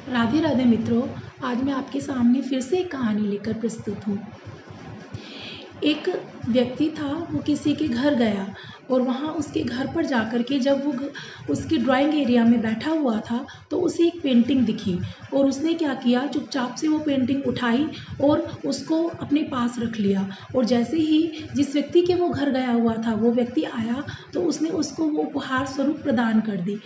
राधे राधे मित्रों, आज मैं आपके सामने फिर से एक कहानी लेकर प्रस्तुत हूँ। एक व्यक्ति था, वो किसी के घर गया और वहाँ उसके घर पर जाकर के जब वो उसके ड्राइंग एरिया में बैठा हुआ था तो उसे एक पेंटिंग दिखी और उसने क्या किया, चुपचाप से वो पेंटिंग उठाई और उसको अपने पास रख लिया। और जैसे ही जिस व्यक्ति के वो घर गया हुआ था वो व्यक्ति आया तो उसने उसको वो उपहार स्वरूप प्रदान कर दी।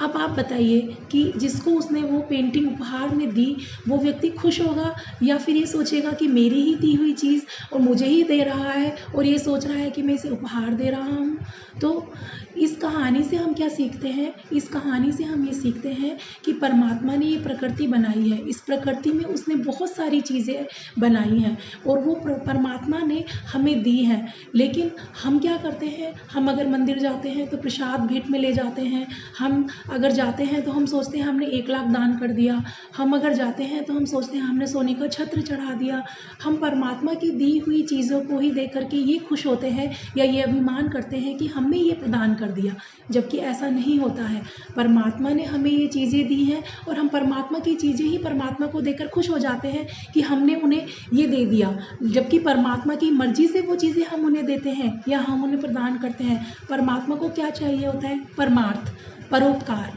अब आप बताइए कि जिसको उसने वो पेंटिंग उपहार में दी वो व्यक्ति खुश होगा या फिर ये सोचेगा कि मेरी ही दी हुई चीज़ और मुझे ही दे रहा है और ये सोच रहा है कि मैं इसे उपहार दे रहा हूँ। तो इस कहानी से हम क्या सीखते हैं? इस कहानी से हम ये सीखते हैं कि परमात्मा ने ये प्रकृति बनाई है। इस प्रकृति में उसने बहुत सारी चीज़ें बनाई हैं और वो परमात्मा ने हमें दी हैं। लेकिन हम क्या करते हैं? हम अगर मंदिर जाते हैं तो प्रसाद भेंट में ले जाते हैं। हम अगर जाते हैं तो हम सोचते हैं हमने 1 लाख दान कर दिया। हम अगर जाते हैं तो हम सोचते हैं हमने सोने का छत्र चढ़ा दिया। हम परमात्मा की दी हुई चीज़ों को ही देख कर के ये खुश होते हैं या ये अभिमान करते हैं कि हमने ये प्रदान कर दिया, जबकि ऐसा नहीं होता है। परमात्मा ने हमें ये चीज़ें दी हैं और हम परमात्मा की चीज़ें ही परमात्मा को देकर खुश हो जाते हैं कि हमने उन्हें ये दे दिया, जबकि परमात्मा की मर्ज़ी से वो चीज़ें हम उन्हें देते हैं या हम उन्हें प्रदान करते हैं। परमात्मा को क्या चाहिए होता है? परमार्थ, परोपकार,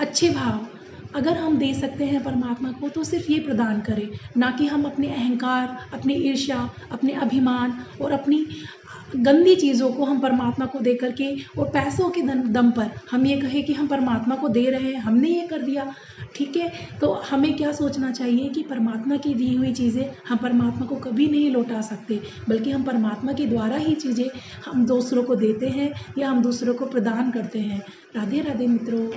अच्छे भाव। अगर हम दे सकते हैं परमात्मा को तो सिर्फ ये प्रदान करें, ना कि हम अपने अहंकार, अपनी ईर्ष्या, अपने अभिमान और अपनी गंदी चीज़ों को हम परमात्मा को दे करके और पैसों के दम पर हम ये कहें कि हम परमात्मा को दे रहे हैं, हमने ये कर दिया। ठीक है, तो हमें क्या सोचना चाहिए कि परमात्मा की दी हुई चीज़ें हम परमात्मा को कभी नहीं लौटा सकते, बल्कि हम परमात्मा के द्वारा ही चीज़ें हम दूसरों को देते हैं या हम दूसरों को प्रदान करते हैं। राधे राधे मित्रों।